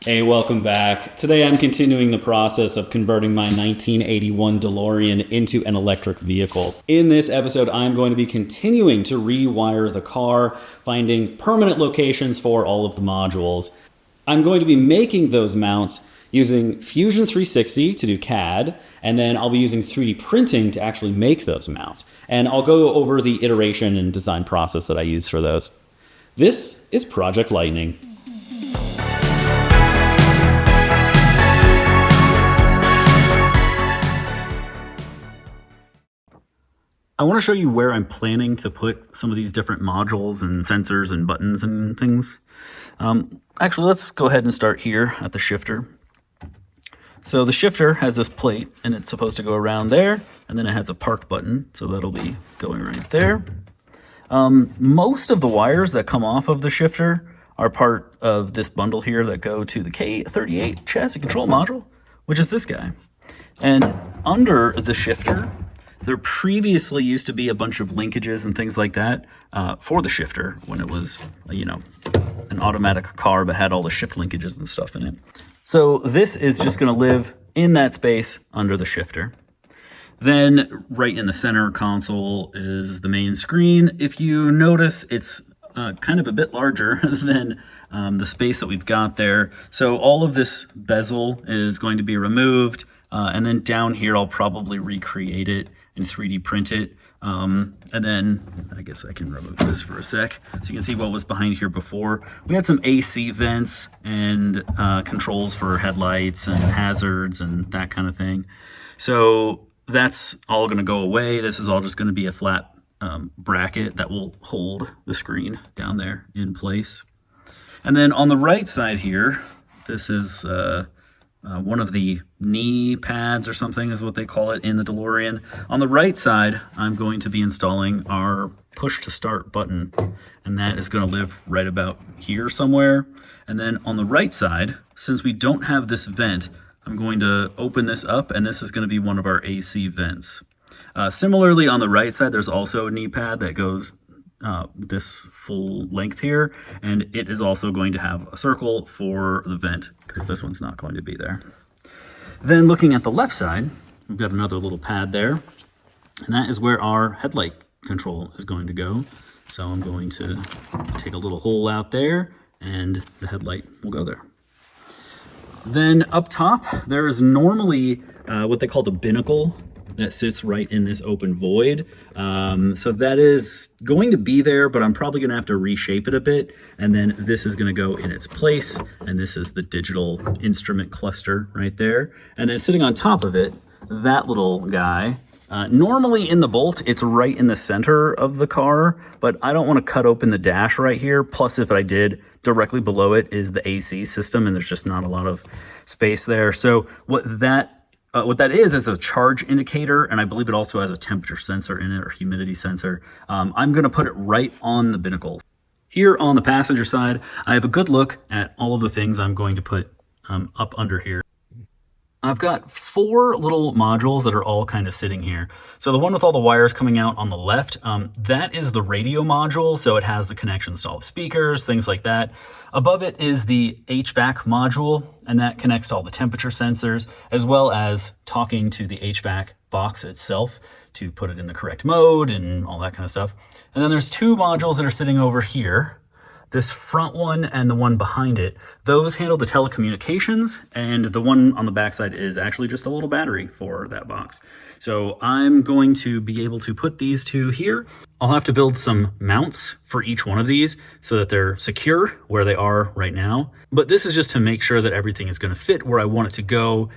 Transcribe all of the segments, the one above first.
Hey, welcome back. Today I'm continuing the process of converting my 1981 DeLorean into an electric vehicle. In this episode, I'm going to be continuing to rewire the car, finding permanent locations for all of the modules. I'm going to be making those mounts using Fusion 360 to do CAD, and then I'll be using 3D printing to actually make those mounts. And I'll go over the iteration and design process that I use for those. This is Project Lightning. I want to show you where I'm planning to put some of these different modules and sensors and buttons and things. Actually, let's go ahead and start here at the shifter. So the shifter has this plate and it's supposed to go around there, and then it has a park button, so that'll be going right there. Most of the wires that come off of the shifter are part of this bundle here that go to the K38 chassis control module, which is this guy. And under the shifter, there previously used to be a bunch of linkages and things like that for the shifter when it was, an automatic car but had all the shift linkages and stuff in it. So this is just going to live in that space under the shifter. Then right in the center console is the main screen. If you notice, it's kind of a bit larger than the space that we've got there. So all of this bezel is going to be removed. And then down here, I'll probably recreate it and 3D print it. And then I guess I can remove this for a sec so you can see what was behind here before. We had some AC vents and controls for headlights and hazards and that kind of thing. So that's all going to go away. This is all just going to be a flat bracket that will hold the screen down there in place. And then on the right side here, this is one of the knee pads or something is what they call it in the DeLorean. On the right side, I'm going to be installing our push to start button, and that is going to live right about here somewhere. And then on the right side, since we don't have this vent, I'm going to open this up, and this is going to be one of our AC vents. Similarly, on the right side, there's also a knee pad that goes this full length here, and it is also going to have a circle for the vent because this one's not going to be there. Then looking at the left side, we've got another little pad there, and that is where our headlight control is going to go. So I'm going to take a little hole out there and the headlight will go there. Then up top, there is normally what they call the binnacle that sits right in this open void. So that is going to be there, but I'm probably going to have to reshape it a bit. And then this is going to go in its place. And this is the digital instrument cluster right there. And then sitting on top of it, that little guy, normally in the bolt, it's right in the center of the car, but I don't want to cut open the dash right here. Plus, if I did, directly below it is the AC system, and there's just not a lot of space there. So what that is a charge indicator, and I believe it also has a temperature sensor in it or humidity sensor. I'm going to put it right on the binnacle. Here on the passenger side, I have a good look at all of the things I'm going to put up under here. I've got 4 little modules that are all kind of sitting here. So the one with all the wires coming out on the left, that is the radio module. So it has the connections to all the speakers, things like that. Above it is the HVAC module, and that connects to all the temperature sensors, as well as talking to the HVAC box itself to put it in the correct mode and all that kind of stuff. And then there's 2 modules that are sitting over here. This front one and the one behind it, those handle the telecommunications, and the one on the backside is actually just a little battery for that box. So I'm going to be able to put these 2 here. I'll have to build some mounts for each one of these so that they're secure where they are right now. But this is just to make sure that everything is going to fit where I want it to go,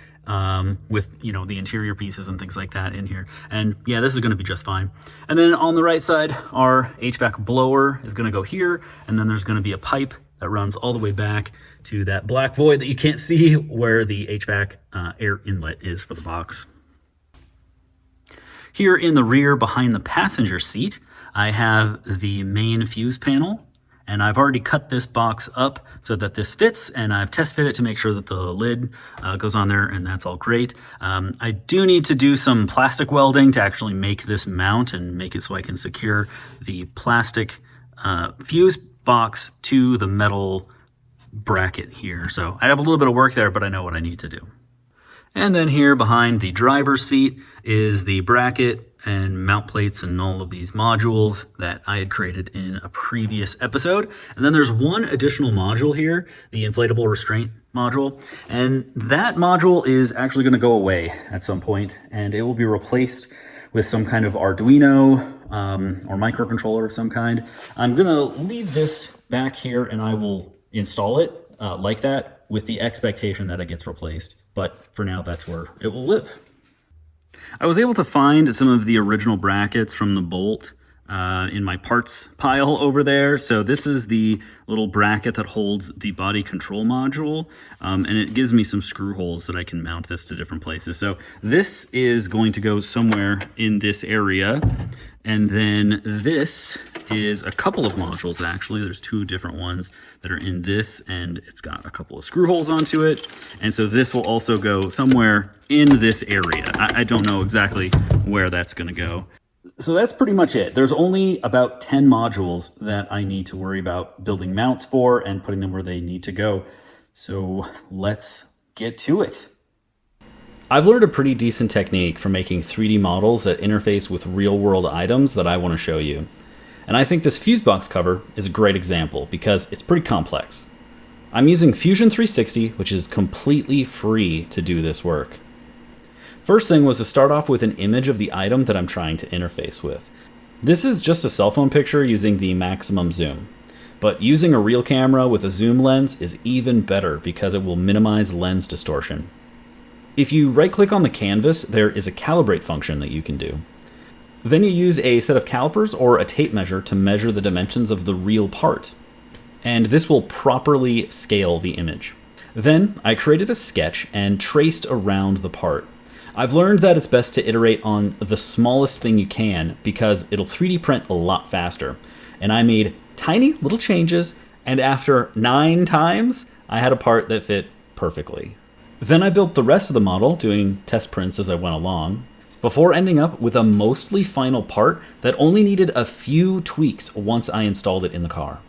with the interior pieces and things like that in here. And yeah, this is going to be just fine. And then on the right side, our HVAC blower is going to go here, and then there's going to be a pipe that runs all the way back to that black void that you can't see where the HVAC air inlet is for the box. Here in the rear behind the passenger seat, I have the main fuse panel. And I've already cut this box up so that this fits, and I've test fit it to make sure that the lid goes on there, and that's all great. I do need to do some plastic welding to actually make this mount and make it so I can secure the plastic fuse box to the metal bracket here. So I have a little bit of work there, but I know what I need to do. And then here behind the driver's seat is the bracket and mount plates and all of these modules that I had created in a previous episode. And then there's one additional module here, the inflatable restraint module. And that module is actually going to go away at some point, and it will be replaced with some kind of Arduino or microcontroller of some kind. I'm going to leave this back here and I will install it like that with the expectation that it gets replaced. But for now, that's where it will live. I was able to find some of the original brackets from the Bolt in my parts pile over there. So this is the little bracket that holds the body control module, and it gives me some screw holes that I can mount this to different places. So this is going to go somewhere in this area, and then this is a couple of modules actually. There's two different ones that are in this, and it's got a couple of screw holes onto it. And so this will also go somewhere in this area. I don't know exactly where that's going to go. So that's pretty much it. There's only about 10 modules that I need to worry about building mounts for and putting them where they need to go. So let's get to it. I've learned a pretty decent technique for making 3D models that interface with real-world items that I want to show you. And I think this fuse box cover is a great example because it's pretty complex. I'm using Fusion 360, which is completely free to do this work. First thing was to start off with an image of the item that I'm trying to interface with. This is just a cell phone picture using the maximum zoom. But using a real camera with a zoom lens is even better because it will minimize lens distortion. If you right-click on the canvas, there is a calibrate function that you can do. Then you use a set of calipers or a tape measure to measure the dimensions of the real part. And this will properly scale the image. Then I created a sketch and traced around the part. I've learned that it's best to iterate on the smallest thing you can because it'll 3D print a lot faster. And I made tiny little changes, and after 9 times, I had a part that fit perfectly. Then I built the rest of the model, doing test prints as I went along, before ending up with a mostly final part that only needed a few tweaks once I installed it in the car.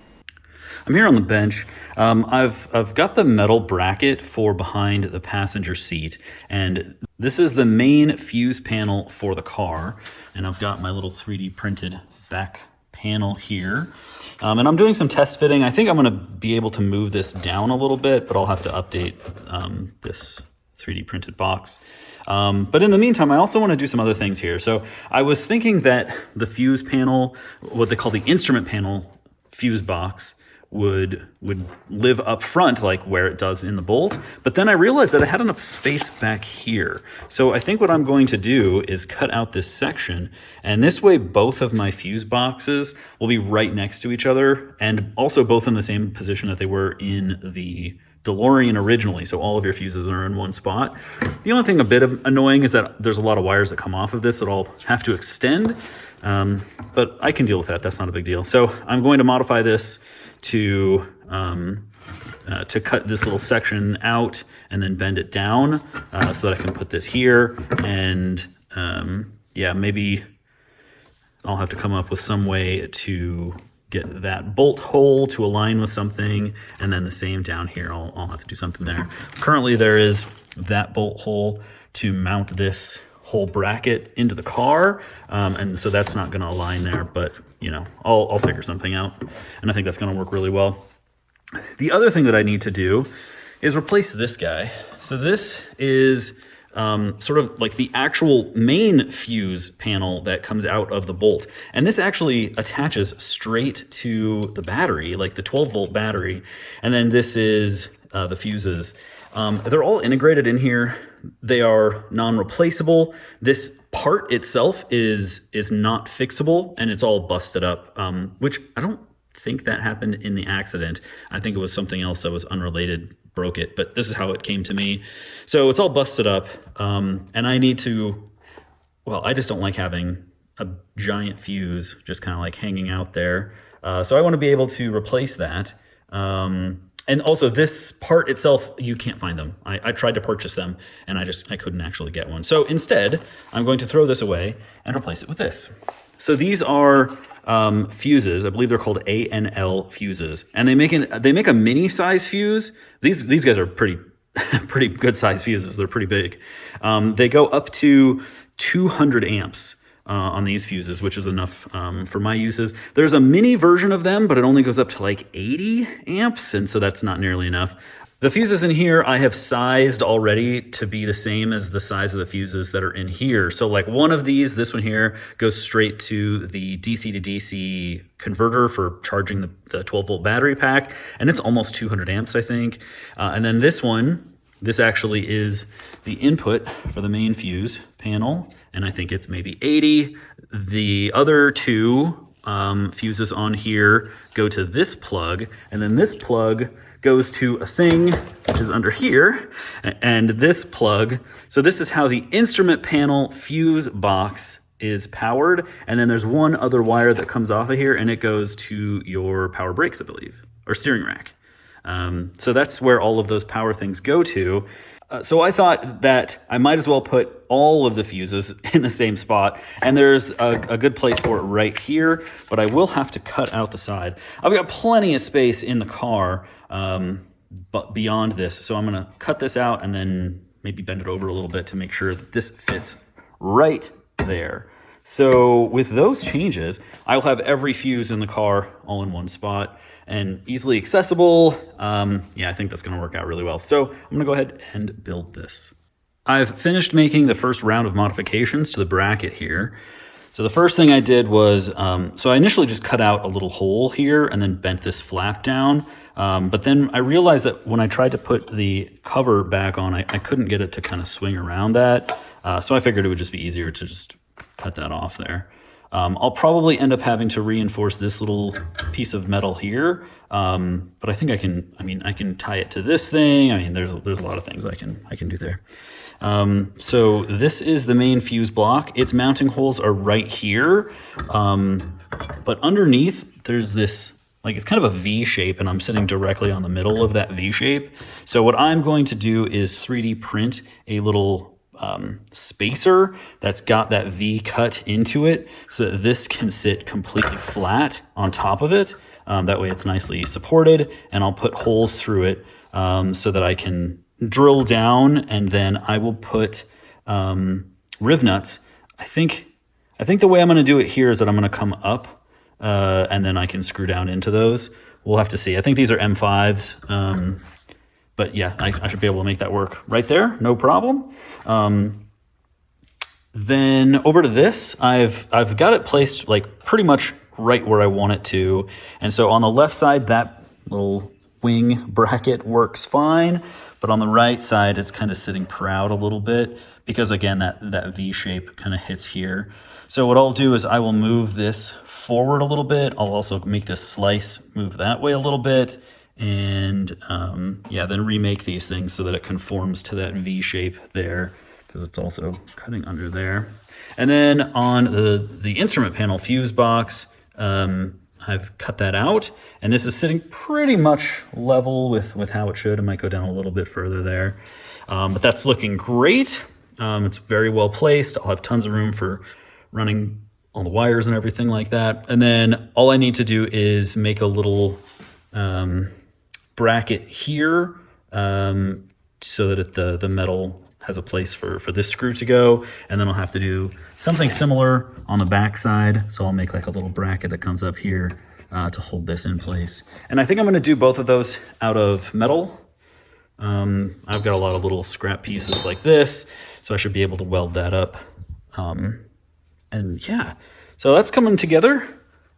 I'm here on the bench. I've got the metal bracket for behind the passenger seat, and this is the main fuse panel for the car. And I've got my little 3D printed back panel here. And I'm doing some test fitting. I think I'm going to be able to move this down a little bit, but I'll have to update this 3D printed box. But in the meantime, I also want to do some other things here. So I was thinking that the fuse panel, what they call the instrument panel fuse box, would live up front like where it does in the Bolt. But then I realized that I had enough space back here. So I think what I'm going to do is cut out this section, and this way both of my fuse boxes will be right next to each other, and also both in the same position that they were in the DeLorean originally, so all of your fuses are in one spot. The only thing a bit of annoying is that there's a lot of wires that come off of this that I'll have to extend, but I can deal with that. That's not a big deal. So I'm going to modify this to cut this little section out and then bend it down so that I can put this here. And yeah, maybe I'll have to come up with some way to get that bolt hole to align with something, and then the same down here. I'll have to do something there. Currently there is that bolt hole to mount this whole bracket into the car, and so that's not going to align there, but you know, I'll figure something out, and I think that's going to work really well. The other thing that I need to do is replace this guy. So this is sort of like the actual main fuse panel that comes out of the Bolt, and this actually attaches straight to the battery, like the 12-volt battery, and then this is the fuses. They're all integrated in here. They are non-replaceable. This part itself is not fixable, and it's all busted up, which I don't think that happened in the accident. I think it was something else that was unrelated, broke it, but this is how it came to me. So it's all busted up, and I need to, well, I just don't like having a giant fuse just kind of like hanging out there. So I want to be able to replace that. And also this part itself, you can't find them. I tried to purchase them and I couldn't actually get one. So instead, I'm going to throw this away and replace it with this. So these are fuses. I believe they're called ANL fuses, and they make a mini size fuse. These guys are pretty pretty good size fuses. They're pretty big. They go up to 200 amps on these fuses, which is enough for my uses. There's a mini version of them, but it only goes up to like 80 amps, and so that's not nearly enough. The fuses in here I have sized already to be the same as the size of the fuses that are in here. So like one of these, this one here, goes straight to the DC to DC converter for charging the 12 volt battery pack, and it's almost 200 amps, I think. And then this one, this actually is the input for the main fuse panel, and I think it's maybe 80. The other two fuses on here go to this plug, and then this plug goes to a thing which is under here, and this plug. So this is how the instrument panel fuse box is powered, and then there's one other wire that comes off of here, and it goes to your power brakes, I believe, or steering rack. So that's where all of those power things go to. So I thought that I might as well put all of the fuses in the same spot, and there's a good place for it right here, but I will have to cut out the side. I've got plenty of space in the car, but beyond this, so I'm gonna cut this out and then maybe bend it over a little bit to make sure that this fits right there. So with those changes, I'll have every fuse in the car all in one spot and easily accessible. Yeah, I think that's gonna work out really well. So I'm gonna go ahead and build this. I've finished making the first round of modifications to the bracket here. So the first thing I did was, so I initially just cut out a little hole here and then bent this flap down. But then I realized that when I tried to put the cover back on, I couldn't get it to kind of swing around that. So I figured it would just be easier to just cut that off there. I'll probably end up having to reinforce this little piece of metal here. But I think I can tie it to this thing. I mean, there's a lot of things I can do there. So this is the main fuse block. Its mounting holes are right here. But underneath there's this, like, it's kind of a V shape, and I'm sitting directly on the middle of that V shape. So what I'm going to do is 3D print a little spacer that's got that V cut into it so that this can sit completely flat on top of it. That way it's nicely supported, and I'll put holes through it so that I can drill down, and then I will put riv nuts. I think the way I'm going to do it here is that I'm going to come up and then I can screw down into those. We'll have to see. I think these are M5s. But yeah, I should be able to make that work right there, no problem. Then over to this, I've got it placed like pretty much right where I want it to. And so on the left side, that little wing bracket works fine. But on the right side, it's kind of sitting proud a little bit because, again, that V shape kind of hits here. So what I'll do is I will move this forward a little bit. I'll also make this slice move that way a little bit. And yeah, then remake these things so that it conforms to that V shape there, because it's also cutting under there. And then on the instrument panel fuse box, I've cut that out, and this is sitting pretty much level with how it should. It might go down a little bit further there, but that's looking great. It's very well placed. I'll have tons of room for running all the wires and everything like that. And then all I need to do is make a little bracket here so that the metal has a place for this screw to go. And then I'll have to do something similar on the back side. So I'll make like a little bracket that comes up here to hold this in place. And I think I'm gonna do both of those out of metal. I've got a lot of little scrap pieces like this, so I should be able to weld that up. And yeah, so that's coming together,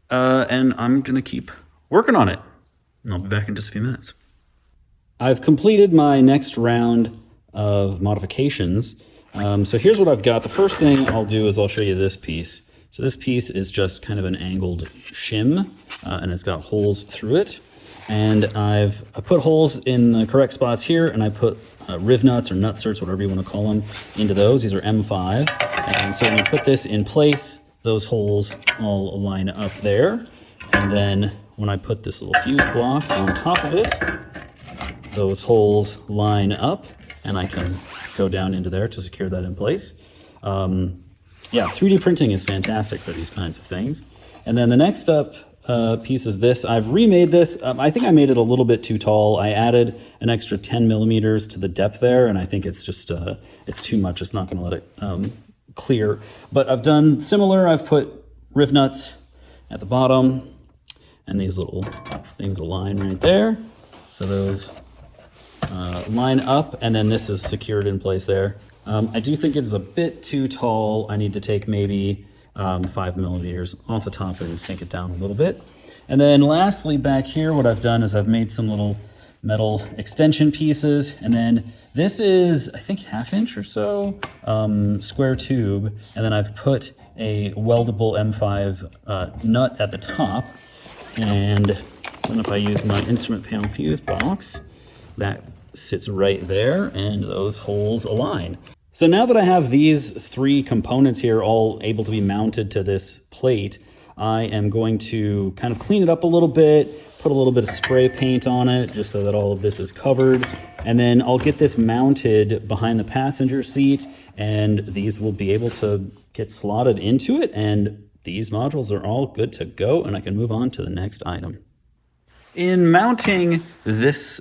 and I'm gonna keep working on it. And I'll be back in just a few minutes. I've completed my next round of modifications. So here's what I've got. The first thing I'll do is I'll show you this piece. So this piece is just kind of an angled shim, and it's got holes through it. And I put holes in the correct spots here, and I put riv nuts or nut certs, whatever you want to call them, into those. These are M5. And so when you put this in place, those holes all line up there. And then when I put this little fuse block on top of it, those holes line up, and I can go down into there to secure that in place. yeah, 3D printing is fantastic for these kinds of things. And then the next up piece is this. I've remade this. I think I made it a little bit too tall. I added an extra 10 millimeters to the depth there, and I think it's just, it's too much. It's not going to let it clear. But I've done similar. I've put riv nuts at the bottom, and these little things align right there. So those line up, and then this is secured in place there. I do think it is a bit too tall. I need to take maybe 5 millimeters off the top and sink it down a little bit. And then lastly, back here, what I've done is I've made some little metal extension pieces. And then this is, I think, 1/2 inch or so square tube. And then I've put a weldable M5 nut at the top. And then if I use my instrument panel fuse box, that sits right there, and those holes align. So now that I have these 3 components here all able to be mounted to this plate, I am going to kind of clean it up a little bit, put a little bit of spray paint on it just so that all of this is covered. And then I'll get this mounted behind the passenger seat, and these will be able to get slotted into it. And these modules are all good to go, and I can move on to the next item. In mounting this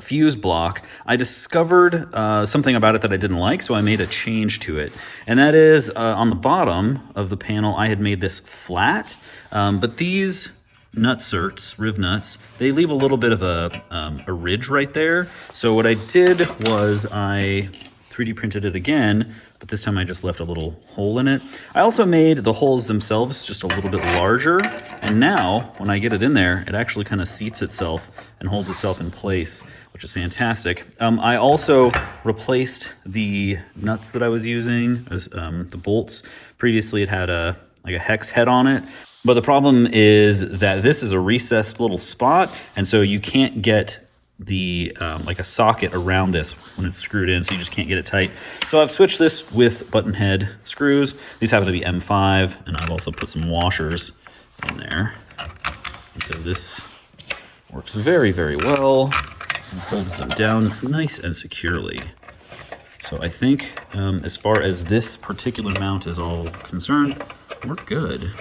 fuse block, I discovered something about it that I didn't like, so I made a change to it. And that is on the bottom of the panel, I had made this flat, but these nut certs, riv nuts, they leave a little bit of a ridge right there. So what I did was I 3D printed it again, but this time I just left a little hole in it. I also made the holes themselves just a little bit larger, and now when I get it in there, it actually kind of seats itself and holds itself in place, which is fantastic. I also replaced the nuts that I was using, the bolts. Previously it had like a hex head on it, but the problem is that this is a recessed little spot, and so you can't get the like a socket around this when it's screwed in, so you just can't get it tight. So I've switched this with button head screws. These happen to be M5, and I've also put some washers in there. And so this works very, very well and holds them down nice and securely. So I think as far as this particular mount is all concerned, we're good.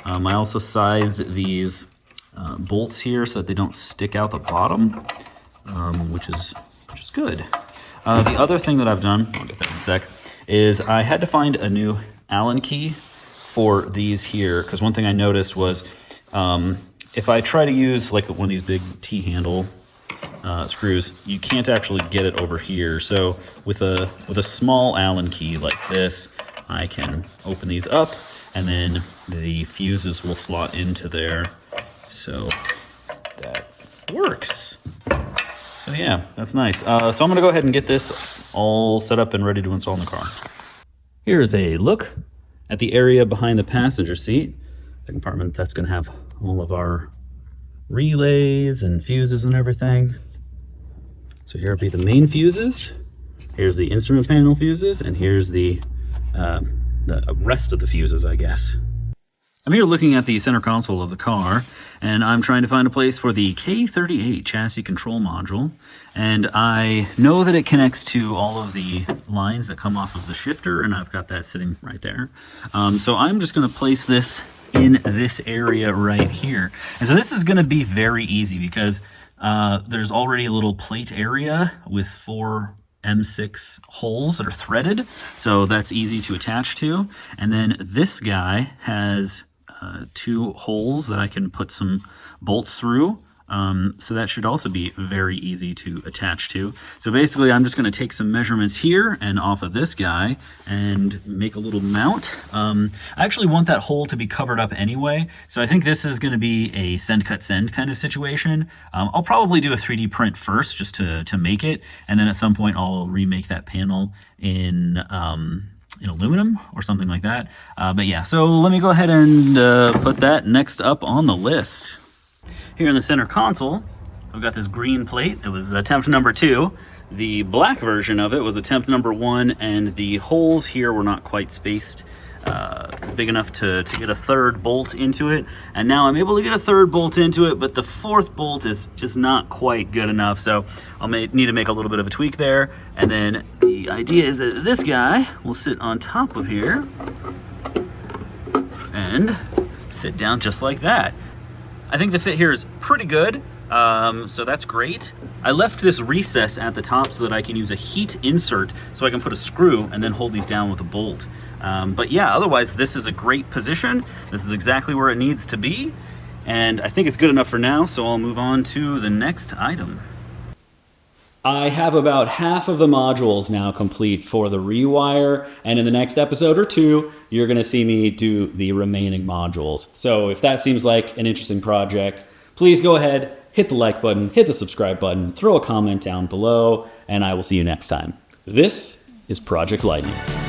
I also sized these bolts here so that they don't stick out the bottom. Which is good. The other thing that I've done, I'll get that in a sec, is I had to find a new Allen key for these here, because one thing I noticed was if I try to use like one of these big T-handle screws, you can't actually get it over here. So with a small Allen key like this, I can open these up, and then the fuses will slot into there. So that works. So yeah, that's nice. So I'm going to go ahead and get this all set up and ready to install in the car. Here's a look at the area behind the passenger seat, the compartment that's going to have all of our relays and fuses and everything. So here will be the main fuses. Here's the instrument panel fuses, and here's the rest of the fuses, I guess. I'm here looking at the center console of the car, and I'm trying to find a place for the K38 chassis control module, and I know that it connects to all of the lines that come off of the shifter, and I've got that sitting right there. So I'm just going to place this in this area right here. And so this is going to be very easy because there's already a little plate area with 4 M6 holes that are threaded, so that's easy to attach to. And then this guy has 2 holes that I can put some bolts through, so that should also be very easy to attach to. So basically I'm just going to take some measurements here and off of this guy and make a little mount. I actually want that hole to be covered up anyway, so I think this is going to be a send cut send kind of situation. I'll probably do a 3D print first just to make it, and then at some point I'll remake that panel in aluminum or something like that. But yeah, so let me go ahead and put that next up on the list. Here in the center console, I've got this green plate. It was attempt number 2. The black version of it was attempt number 1, and the holes here were not quite spaced big enough to get a 3rd bolt into it. And now I'm able to get a 3rd bolt into it, but the 4th bolt is just not quite good enough. So I'll need to make a little bit of a tweak there. And then the idea is that this guy will sit on top of here, and sit down just like that. I think the fit here is pretty good, so that's great. I left this recess at the top so that I can use a heat insert so I can put a screw and then hold these down with a bolt. But yeah, otherwise this is a great position. This is exactly where it needs to be. And I think it's good enough for now, so I'll move on to the next item. I have about half of the modules now complete for the rewire, and in the next episode or two, you're gonna see me do the remaining modules. So if that seems like an interesting project, please go ahead, hit the like button, hit the subscribe button, throw a comment down below, and I will see you next time. This is Project Lightning.